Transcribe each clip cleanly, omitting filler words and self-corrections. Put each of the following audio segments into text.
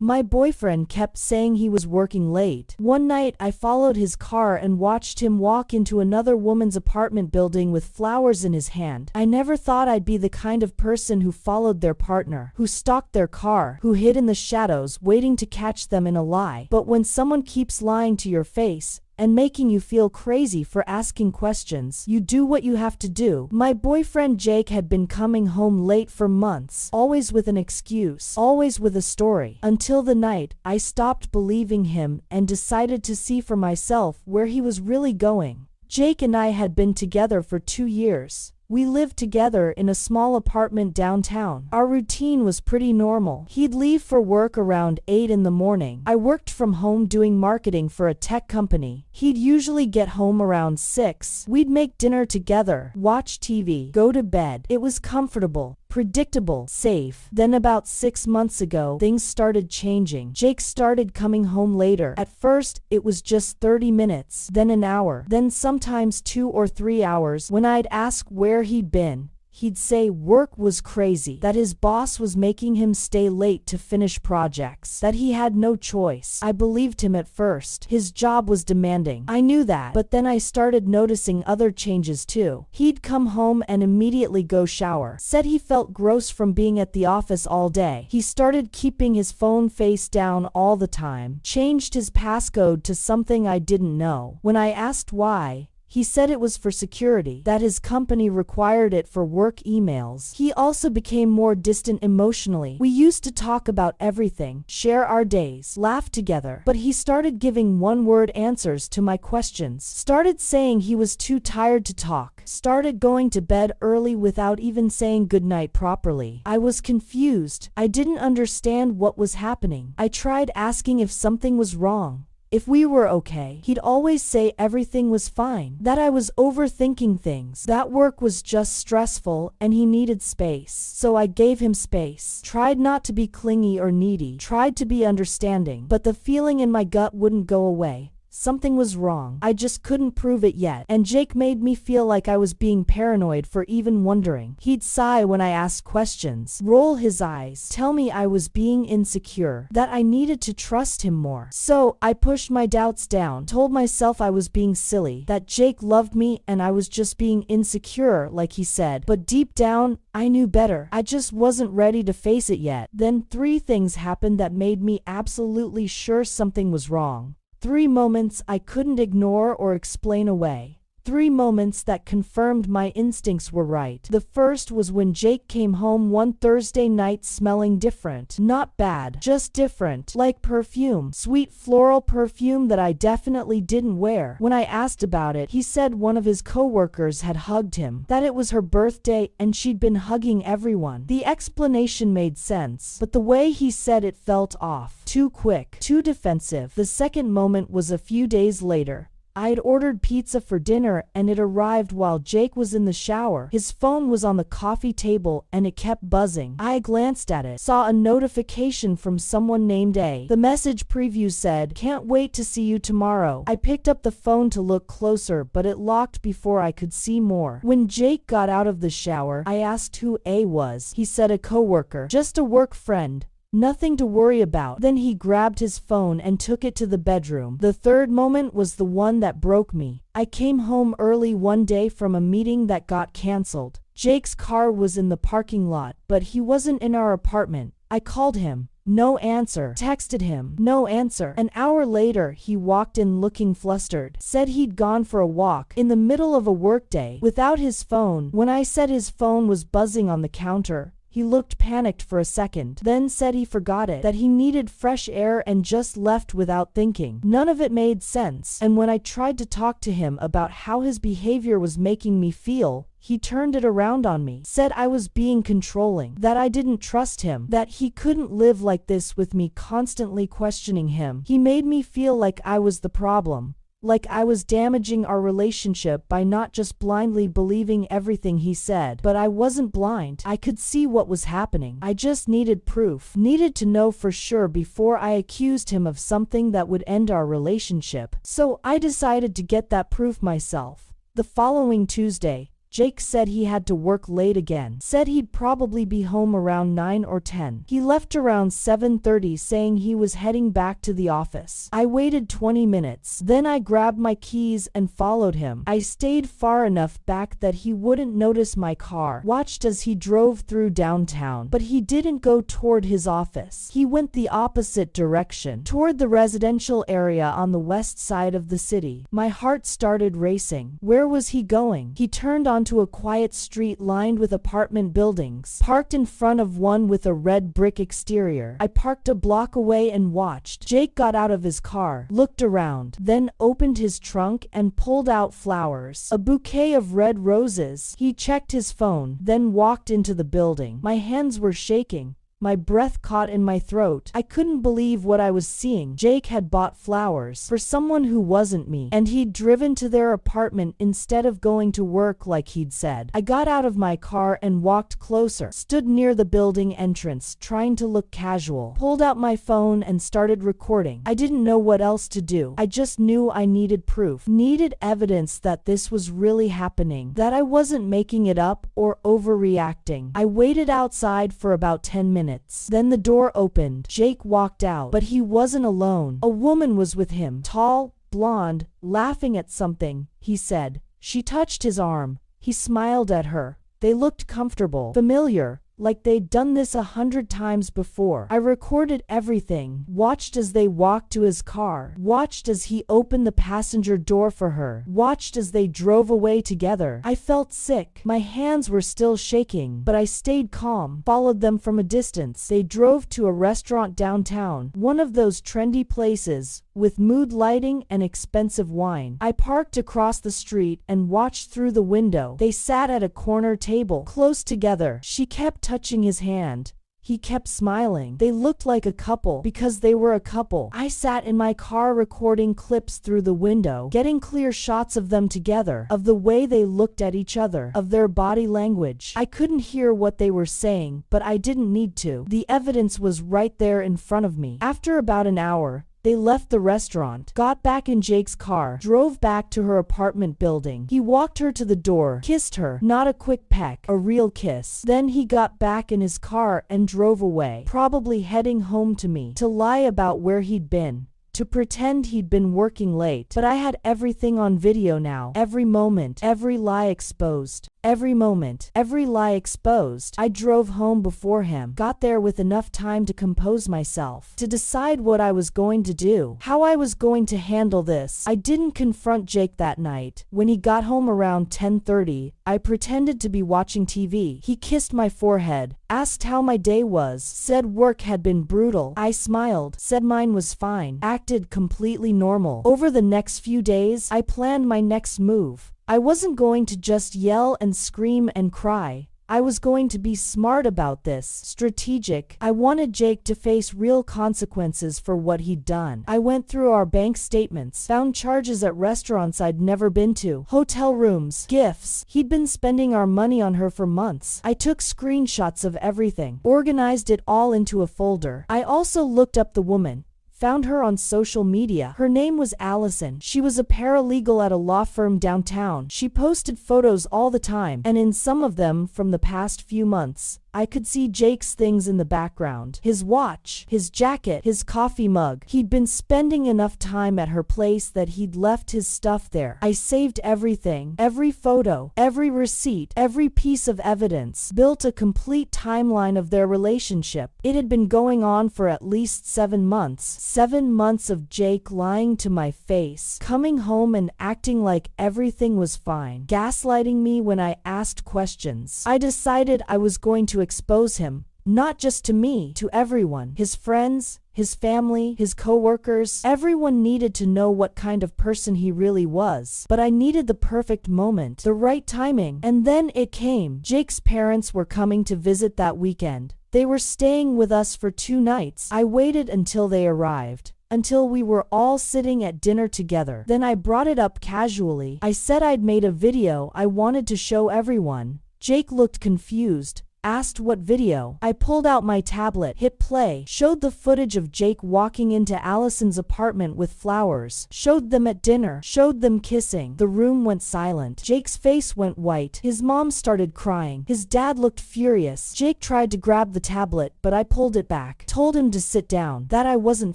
My boyfriend kept saying he was working late. One night I followed his car and watched him walk into another woman's apartment building with flowers in his hand. I never thought I'd be the kind of person who followed their partner, who stalked their car, who hid in the shadows waiting to catch them in a lie. But when someone keeps lying to your face, and making you feel crazy for asking questions, you do what you have to do. My boyfriend Jake had been coming home late for months, always with an excuse, always with a story, until the night I stopped believing him and decided to see for myself where he was really going. Jake and I had been together for 2 years. We lived together in a small apartment downtown. Our routine was pretty normal. He'd leave for work around 8 in the morning. I worked from home doing marketing for a tech company. He'd usually get home around 6. We'd make dinner together, watch TV, go to bed. It was comfortable, predictable, safe. Then about 6 months ago, things started changing. Jake started coming home later. At first, it was just 30 minutes, then an hour, then sometimes 2 or 3 hours. When I'd ask where he'd been, he'd say work was crazy, that his boss was making him stay late to finish projects, that he had no choice. I believed him at first. His job was demanding. I knew that. But then I started noticing other changes too. He'd come home and immediately go shower. Said he felt gross from being at the office all day. He started keeping his phone face down all the time. Changed his passcode to something I didn't know. When I asked why, he said it was for security, that his company required it for work emails. He also became more distant emotionally. We used to talk about everything, share our days, laugh together, but he started giving one-word answers to my questions, started saying he was too tired to talk, started going to bed early without even saying goodnight properly. I was confused. I didn't understand what was happening. I tried asking if something was wrong, if we were okay. He'd always say everything was fine, that I was overthinking things, that work was just stressful and he needed space. So I gave him space, tried not to be clingy or needy, tried to be understanding, but the feeling in my gut wouldn't go away. Something was wrong. I just couldn't prove it yet. And Jake made me feel like I was being paranoid for even wondering. He'd sigh when I asked questions, roll his eyes, tell me I was being insecure, that I needed to trust him more. So I pushed my doubts down, told myself I was being silly, that Jake loved me and I was just being insecure like he said. But deep down, I knew better. I just wasn't ready to face it yet. Then 3 things happened that made me absolutely sure something was wrong. 3 moments I couldn't ignore or explain away. 3 moments that confirmed my instincts were right. The first was when Jake came home one Thursday night smelling different. Not bad, just different. Like perfume. Sweet floral perfume that I definitely didn't wear. When I asked about it, he said one of his coworkers had hugged him, that it was her birthday and she'd been hugging everyone. The explanation made sense, but the way he said it felt off. Too quick, too defensive. The second moment was a few days later. I'd ordered pizza for dinner and it arrived while Jake was in the shower. His phone was on the coffee table and it kept buzzing. I glanced at it, saw a notification from someone named A. The message preview said, "Can't wait to see you tomorrow." I picked up the phone to look closer, but it locked before I could see more. When Jake got out of the shower, I asked who A was. He said a coworker, just a work friend. Nothing to worry about. Then he grabbed his phone and took it to the bedroom. The third moment was the one that broke me. I came home early one day from a meeting that got canceled. Jake's car was in the parking lot, but he wasn't in our apartment. I called him. No answer. Texted him. No answer. An hour later, he walked in looking flustered. Said he'd gone for a walk in the middle of a workday without his phone. When I said his phone was buzzing on the counter, he looked panicked for a second, then said he forgot it, that he needed fresh air and just left without thinking. None of it made sense, and when I tried to talk to him about how his behavior was making me feel, he turned it around on me, said I was being controlling, that I didn't trust him, that he couldn't live like this with me constantly questioning him. He made me feel like I was the problem. Like I was damaging our relationship by not just blindly believing everything he said. But I wasn't blind. I could see what was happening. I just needed proof. Needed to know for sure before I accused him of something that would end our relationship. So I decided to get that proof myself. The following Tuesday, Jake said he had to work late again. Said he'd probably be home around 9 or 10. He left around 7:30 saying he was heading back to the office. I waited 20 minutes. Then I grabbed my keys and followed him. I stayed far enough back that he wouldn't notice my car. Watched as he drove through downtown. But he didn't go toward his office. He went the opposite direction, toward the residential area on the west side of the city. My heart started racing. Where was he going? He turned onto a quiet street lined with apartment buildings, parked in front of one with a red brick exterior. I parked a block away and watched. Jake got out of his car, looked around, then opened his trunk and pulled out flowers, a bouquet of red roses. He checked his phone, then walked into the building. My hands were shaking. My breath caught in my throat. I couldn't believe what I was seeing. Jake had bought flowers for someone who wasn't me, and he'd driven to their apartment instead of going to work like he'd said. I got out of my car and walked closer, stood near the building entrance, trying to look casual, pulled out my phone and started recording. I didn't know what else to do. I just knew I needed proof, needed evidence that this was really happening, that I wasn't making it up or overreacting. I waited outside for about 10 minutes. Then the door opened. Jake walked out, but he wasn't alone. A woman was with him, tall, blonde, laughing at something, he said. She touched his arm. He smiled at her. They looked comfortable, familiar, like they'd done this 100 times before. I recorded everything, watched as they walked to his car, watched as he opened the passenger door for her, watched as they drove away together. I felt sick. My hands were still shaking, but I stayed calm, followed them from a distance. They drove to a restaurant downtown, one of those trendy places, with mood lighting and expensive wine. I parked across the street and watched through the window. They sat at a corner table, close together. She kept touching his hand. He kept smiling. They looked like a couple because they were a couple. I sat in my car recording clips through the window, getting clear shots of them together, of the way they looked at each other, of their body language. I couldn't hear what they were saying, but I didn't need to. The evidence was right there in front of me. After about an hour, they left the restaurant, got back in Jake's car, drove back to her apartment building. He walked her to the door, kissed her, not a quick peck, a real kiss. Then he got back in his car and drove away, probably heading home to me, to lie about where he'd been, to pretend he'd been working late. But I had everything on video now, every moment, every lie exposed. Every moment, every lie exposed. I drove home before him, got there with enough time to compose myself, to decide what I was going to do, how I was going to handle this. I didn't confront Jake that night. When he got home around 10:30, I pretended to be watching TV. He kissed my forehead, asked how my day was, said work had been brutal. I smiled, said mine was fine, acted completely normal. Over the next few days, I planned my next move. I wasn't going to just yell and scream and cry. I was going to be smart about this, strategic. I wanted Jake to face real consequences for what he'd done. I went through our bank statements, found charges at restaurants I'd never been to, hotel rooms, gifts. He'd been spending our money on her for months. I took screenshots of everything, organized it all into a folder. I also looked up the woman. Found her on social media. Her name was Allison. She was a paralegal at a law firm downtown. She posted photos all the time, and in some of them from the past few months, I could see Jake's things in the background. His watch, his jacket, his coffee mug. He'd been spending enough time at her place that he'd left his stuff there. I saved everything, every photo, every receipt, every piece of evidence, built a complete timeline of their relationship. It had been going on for at least 7 months. 7 months of Jake lying to my face, coming home and acting like everything was fine, gaslighting me when I asked questions. I decided I was going to expose him, not just to me, to everyone, his friends, his family, his co-workers. Everyone needed to know what kind of person he really was. But I needed the perfect moment, the right timing. And then it came. Jake's parents were coming to visit that weekend. They were staying with us for 2 nights. I waited until they arrived, until we were all sitting at dinner together. Then I brought it up casually. I said I'd made a video I wanted to show everyone. Jake looked confused, Asked what video. I pulled out my tablet, hit play, showed the footage of Jake walking into Allison's apartment with flowers, showed them at dinner, showed them kissing. The room went silent. Jake's face went white. His mom started crying. His dad looked furious. Jake tried to grab the tablet, but I pulled it back. Told him to sit down, that I wasn't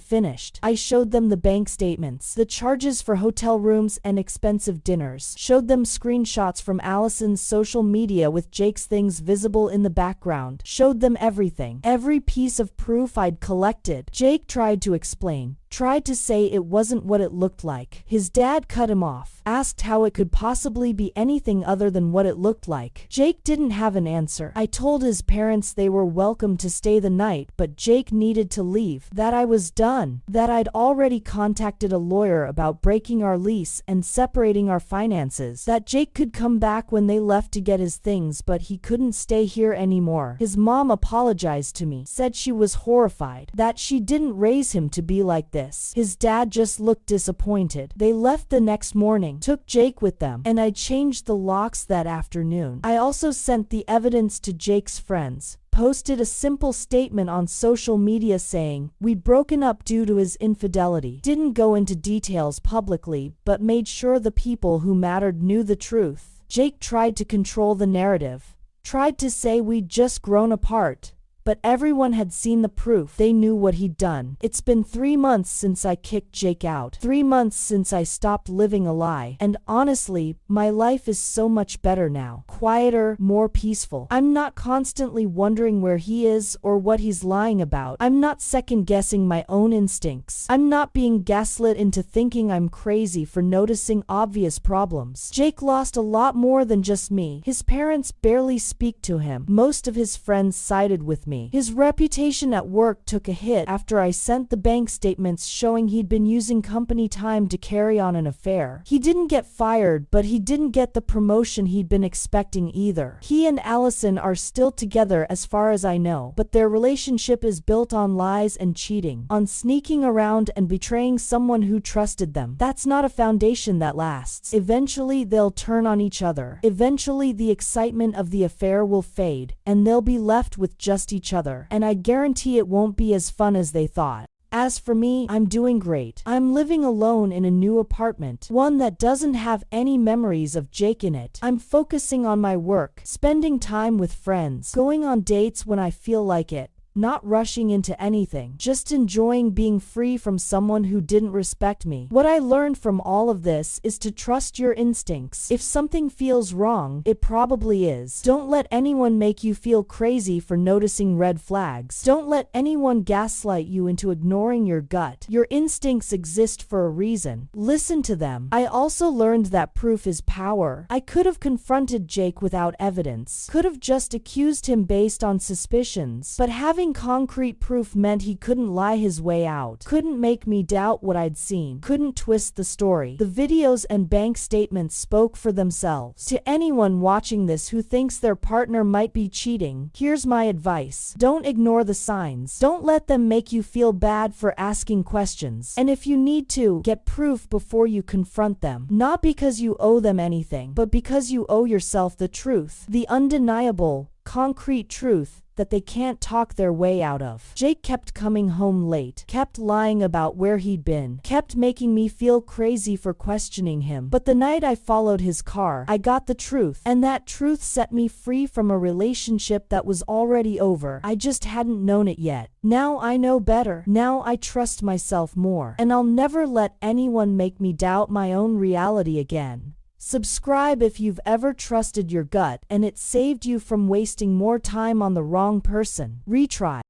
finished. I showed them the bank statements, the charges for hotel rooms and expensive dinners, showed them screenshots from Allison's social media with Jake's things visible in the background, showed them everything, every piece of proof I'd collected. Jake tried to explain, tried to say it wasn't what it looked like. His dad cut him off, asked how it could possibly be anything other than what it looked like. Jake didn't have an answer. I told his parents they were welcome to stay the night, but Jake needed to leave, that I was done, that I'd already contacted a lawyer about breaking our lease and separating our finances, that Jake could come back when they left to get his things, but he couldn't stay here anymore. His mom apologized to me, said she was horrified, that she didn't raise him to be like this. His dad just looked disappointed. They left the next morning, took Jake with them, and I changed the locks that afternoon. I also sent the evidence to Jake's friends, posted a simple statement on social media saying, "We'd broken up due to his infidelity." Didn't go into details publicly, but made sure the people who mattered knew the truth. Jake tried to control the narrative, tried to say we'd just grown apart. But everyone had seen the proof. They knew what he'd done. It's been 3 months since I kicked Jake out. 3 months since I stopped living a lie. And honestly, my life is so much better now. Quieter, more peaceful. I'm not constantly wondering where he is or what he's lying about. I'm not second-guessing my own instincts. I'm not being gaslit into thinking I'm crazy for noticing obvious problems. Jake lost a lot more than just me. His parents barely speak to him. Most of his friends sided with me. His reputation at work took a hit after I sent the bank statements showing he'd been using company time to carry on an affair. He didn't get fired, but he didn't get the promotion he'd been expecting either. He and Allison are still together as far as I know, but their relationship is built on lies and cheating, on sneaking around and betraying someone who trusted them. That's not a foundation that lasts. Eventually, they'll turn on each other. Eventually, the excitement of the affair will fade, and they'll be left with just each other, and I guarantee it won't be as fun as they thought. As for me, I'm doing great. I'm living alone in a new apartment, one that doesn't have any memories of Jake in it. I'm focusing on my work, spending time with friends, going on dates when I feel like it. Not rushing into anything, just enjoying being free from someone who didn't respect me. What I learned from all of this is to trust your instincts. If something feels wrong, it probably is. Don't let anyone make you feel crazy for noticing red flags. Don't let anyone gaslight you into ignoring your gut. Your instincts exist for a reason. Listen to them. I also learned that proof is power. I could have confronted Jake without evidence, could have just accused him based on suspicions, but having concrete proof meant he couldn't lie his way out, couldn't make me doubt what I'd seen, couldn't twist the story. The videos and bank statements spoke for themselves. To anyone watching this who thinks their partner might be cheating, here's my advice. Don't ignore the signs. Don't let them make you feel bad for asking questions. And if you need to, get proof before you confront them. Not because you owe them anything, but because you owe yourself the truth. The undeniable, concrete truth that they can't talk their way out of. Jake kept coming home late, kept lying about where he'd been, kept making me feel crazy for questioning him. But the night I followed his car, I got the truth, and that truth set me free from a relationship that was already over. I just hadn't known it yet. Now I know better. Now I trust myself more, and I'll never let anyone make me doubt my own reality again. Subscribe if you've ever trusted your gut and it saved you from wasting more time on the wrong person. Retry.